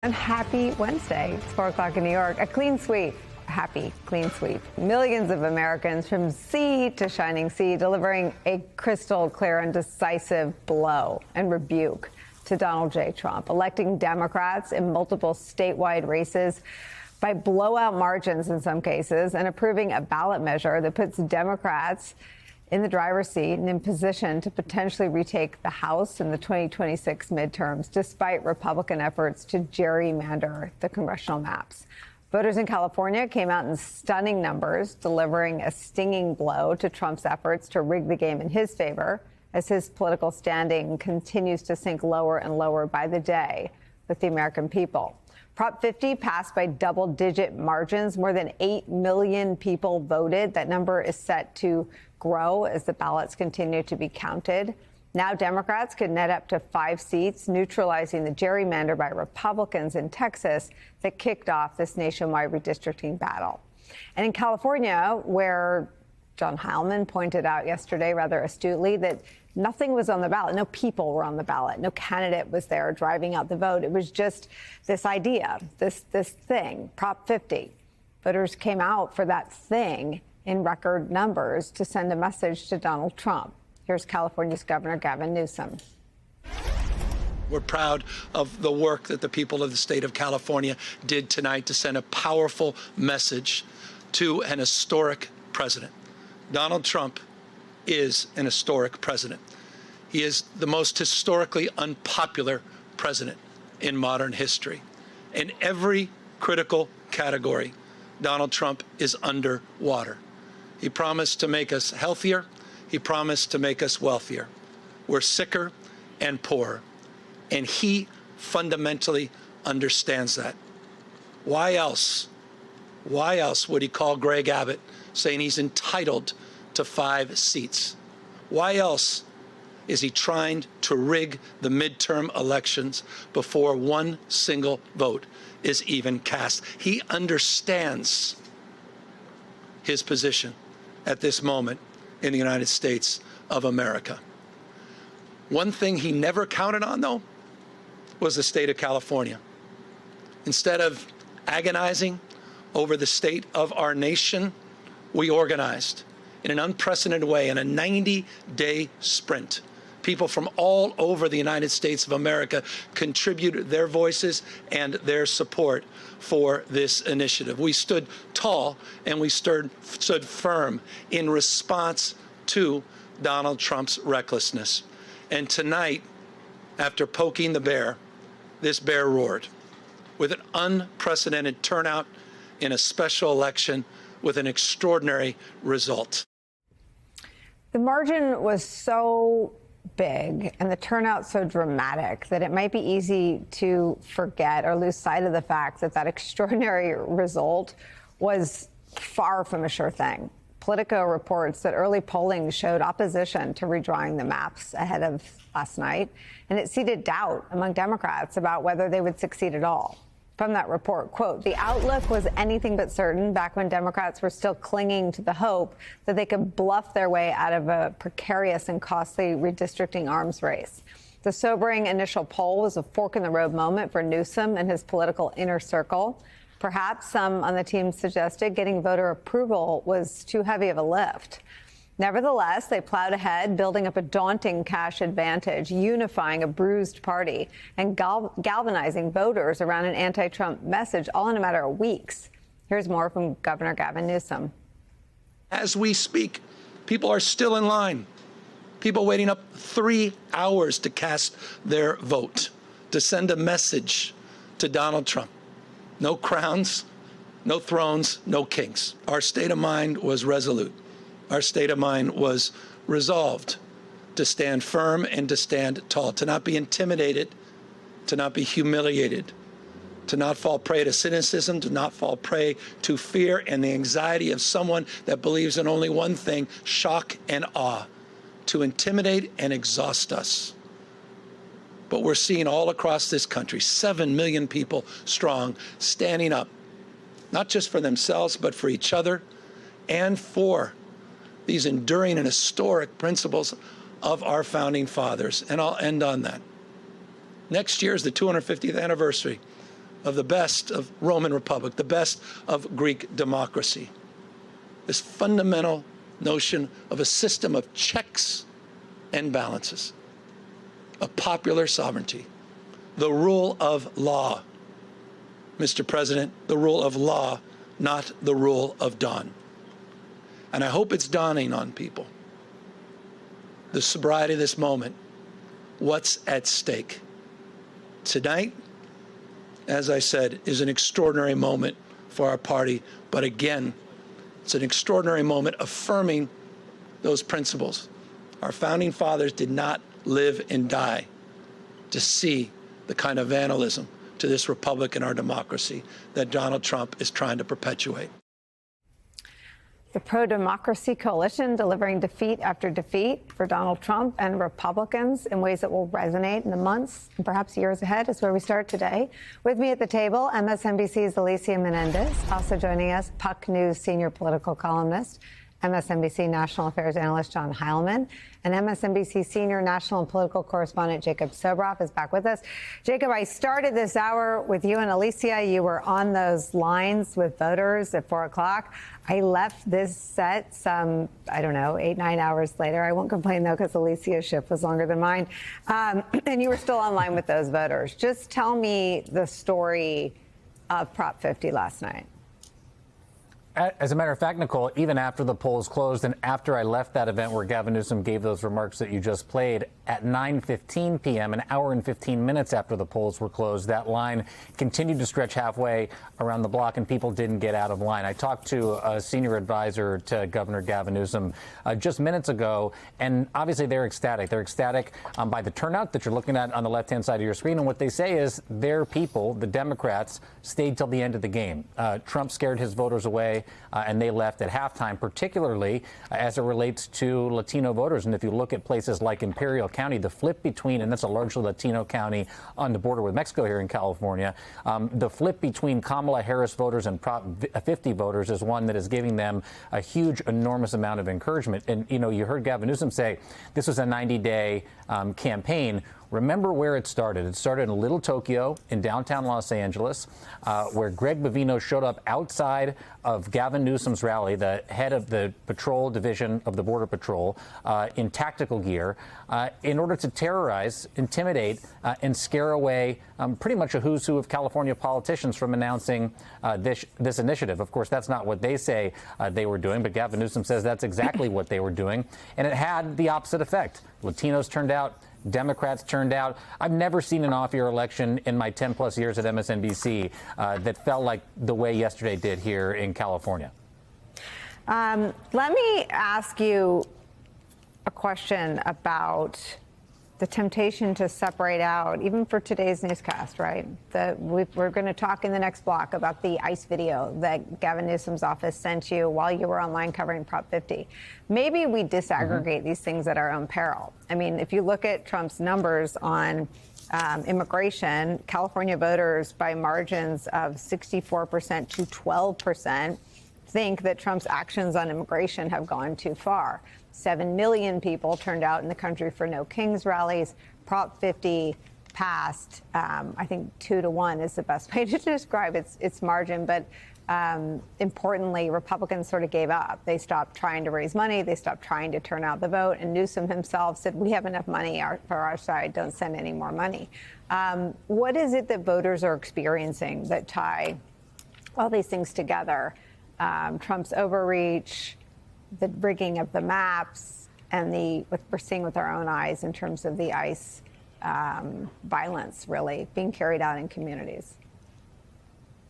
And happy Wednesday. It's 4 o'clock in New York. A clean sweep. Happy clean sweep. Millions of Americans from sea to shining sea delivering a crystal clear and decisive blow and rebuke to Donald J. Trump, electing Democrats in multiple statewide races by blowout margins in some cases, and approving a ballot measure that puts Democrats in the driver's seat and in position to potentially retake the House in the 2026 midterms, despite Republican efforts to gerrymander the congressional maps. Voters in California came out in stunning numbers, delivering a stinging blow to Trump's efforts to rig the game in his favor, as his political standing continues to sink lower and lower by the day with the American people. Prop 50 passed by double-digit margins. More than 8 million people voted. That number is set to grow as the ballots continue to be counted. Now Democrats could net up to 5 seats, neutralizing the gerrymander by Republicans in Texas that kicked off this nationwide redistricting battle. And in California, where John Heilman pointed out yesterday rather astutely that nothing was on the ballot. No people were on the ballot. No candidate was there driving out the vote. It was just this idea, this thing, Prop 50. Voters came out for that thing in record numbers to send a message to Donald Trump. Here's California's Governor Gavin Newsom. We're proud of the work that the people of the state of California did tonight to send a powerful message to an historic president. Donald Trump is an historic president. He is the most historically unpopular president in modern history. In every critical category, Donald Trump is underwater. He promised to make us healthier. He promised to make us wealthier. We're sicker and poorer. And he fundamentally understands that. Why else would he call Greg Abbott saying he's entitled to 5 seats? Why else is he trying to rig the midterm elections before one single vote is even cast? He understands his position at this moment in the United States of America. One thing he never counted on, though, was the state of California. Instead of agonizing over the state of our nation, we organized in an unprecedented way in a 90-day sprint. People from all over the United States of America contributed their voices and their support for this initiative. We stood tall and we stood firm in response to Donald Trump's recklessness. And tonight, after poking the bear, this bear roared with an unprecedented turnout in a special election with an extraordinary result. The margin was so big and the turnout so dramatic that it might be easy to forget or lose sight of the fact that that extraordinary result was far from a sure thing. Politico reports that early polling showed opposition to redrawing the maps ahead of last night, and it seeded doubt among Democrats about whether they would succeed at all. From that report, quote, the outlook was anything but certain back when Democrats were still clinging to the hope that they could bluff their way out of a precarious and costly redistricting arms race. The sobering initial poll was a fork-in-the-road moment for Newsom and his political inner circle. Perhaps some on the team suggested getting voter approval was too heavy of a lift. Nevertheless, they plowed ahead, building up a daunting cash advantage, unifying a bruised party, and galvanizing voters around an anti-Trump message, all in a matter of weeks. Here's more from Governor Gavin Newsom. As we speak, people are still in line. People waiting up 3 hours to cast their vote, to send a message to Donald Trump. No crowns, no thrones, no kings. Our state of mind was resolute. Our state of mind was resolved to stand firm and to stand tall, to not be intimidated, to not be humiliated, to not fall prey to cynicism, to not fall prey to fear and the anxiety of someone that believes in only one thing, shock and awe, to intimidate and exhaust us. But we're seeing all across this country, 7 million people strong, standing up, not just for themselves, but for each other and for these enduring and historic principles of our founding fathers. And I'll end on that. Next year is the 250th anniversary of the best of Roman Republic, the best of Greek democracy. This fundamental notion of a system of checks and balances, of popular sovereignty, the rule of law. Mr. President, the rule of law, not the rule of dawn. And I hope it's dawning on people, the sobriety of this moment, what's at stake. Tonight, as I said, is an extraordinary moment for our party, but again, it's an extraordinary moment affirming those principles. Our founding fathers did not live and die to see the kind of vandalism to this republic and our democracy that Donald Trump is trying to perpetuate. The pro-democracy coalition delivering defeat after defeat for Donald Trump and Republicans in ways that will resonate in the months and perhaps years ahead is where we start today. With me at the table, MSNBC's Alicia Menendez. Also joining us, Puck News senior political columnist, MSNBC national affairs analyst John Heilemann, and MSNBC senior national and political correspondent Jacob Sobroff is back with us. Jacob, I started this hour with you and Alicia. You were on those lines with voters at 4 o'clock. I left this set some, 8, 9 hours later. I won't complain, though, because Alicia's shift was longer than mine. And you were still online with those voters. Just tell me the story of Prop 50 last night. As a matter of fact, Nicole, even after the polls closed and after I left that event where Gavin Newsom gave those remarks that you just played, at 9:15 p.m., an hour and 15 minutes after the polls were closed, that line continued to stretch halfway around the block and people didn't get out of line. I talked to a senior advisor to Governor Gavin Newsom just minutes ago, and obviously they're ecstatic. They're ecstatic by the turnout that you're looking at on the left-hand side of your screen, and what they say is their people, the Democrats, stayed till the end of the game. Trump scared his voters away. And they left at halftime, particularly as it relates to Latino voters. And if you look at places like Imperial County, the flip between, and that's a largely Latino county on the border with Mexico here in California, the flip between Kamala Harris voters and Prop 50 voters is one that is giving them a huge, enormous amount of encouragement. And, you heard Gavin Newsom say this was a 90-day campaign. Remember where it started. It started in Little Tokyo in downtown Los Angeles, where Greg Bovino showed up outside of Gavin Newsom's rally, the head of the patrol division of the Border Patrol, in tactical gear, in order to terrorize, intimidate, and scare away pretty much a who's who of California politicians from announcing this initiative. Of course, that's not what they say they were doing, but Gavin Newsom says that's exactly what they were doing. And it had the opposite effect. Latinos turned out. Democrats turned out. I've never seen an off-year election in my 10-plus years at MSNBC that felt like the way yesterday did here in California. Let me ask you a question about the temptation to separate out, even for today's newscast, right? We're going to talk in the next block about the ICE video that Gavin Newsom's office sent you while you were online covering Prop 50. Maybe we disaggregate these things at our own peril. I mean, if you look at Trump's numbers on immigration, California voters by margins of 64% to 12% think that Trump's actions on immigration have gone too far. 7 million people turned out in the country for No Kings rallies. Prop 50 passed. I think 2-1 is the best way to describe its margin. But importantly, Republicans sort of gave up. They stopped trying to raise money. They stopped trying to turn out the vote. And Newsom himself said, we have enough money for our side. Don't send any more money. What is it that voters are experiencing that tie all these things together? Trump's overreach, the rigging of the maps, and what we're seeing with our own eyes in terms of the ICE violence really being carried out in communities.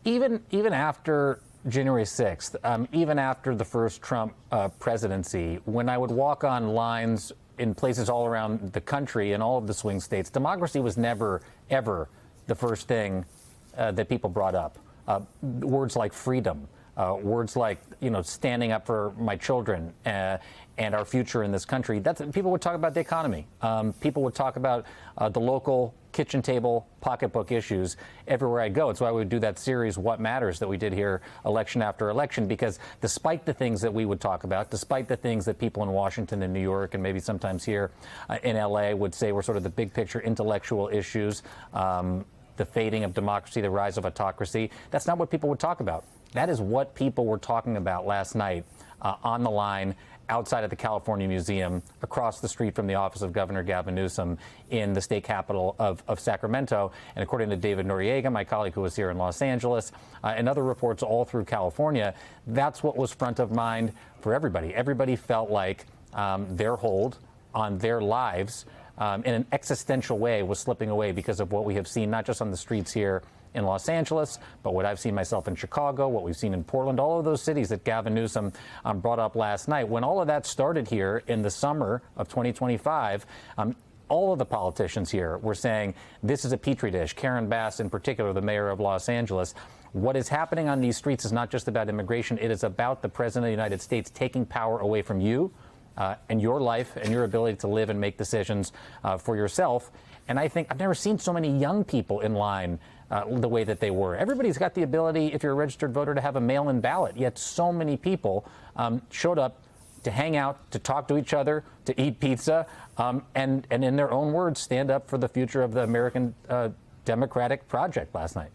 Even after January 6th, even after the first Trump presidency, when I would walk on lines in places all around the country in all of the swing states, democracy was never, ever the first thing that people brought up. Words like freedom. Words like, standing up for my children and our future in this country. People would talk about the economy. People would talk about the local kitchen table, pocketbook issues everywhere I go. It's why we would do that series, What Matters, that we did here election after election, because despite the things that we would talk about, despite the things that people in Washington and New York and maybe sometimes here in L.A. would say were sort of the big picture intellectual issues, the fading of democracy, the rise of autocracy. That's not what people would talk about. That is what people were talking about last night on the line outside of the California Museum, across the street from the office of Governor Gavin Newsom in the state capital of Sacramento. And according to David Noriega, my colleague who was here in Los Angeles, and other reports all through California, that's what was front of mind for everybody. Everybody felt like their hold on their lives in an existential way was slipping away because of what we have seen, not just on the streets here in Los Angeles, but what I've seen myself in Chicago, what we've seen in Portland, all of those cities that Gavin Newsom brought up last night. When all of that started here in the summer of 2025, all of the politicians here were saying this is a petri dish. Karen Bass, in particular, the mayor of Los Angeles. What is happening on these streets is not just about immigration. It is about the president of the United States taking power away from you and your life and your ability to live and make decisions for yourself. And I think I've never seen so many young people in line the way that they were. Everybody's got the ability, if you're a registered voter, to have a mail-in ballot, yet so many people showed up to hang out, to talk to each other, to eat pizza, and in their own words, stand up for the future of the American democratic project last night.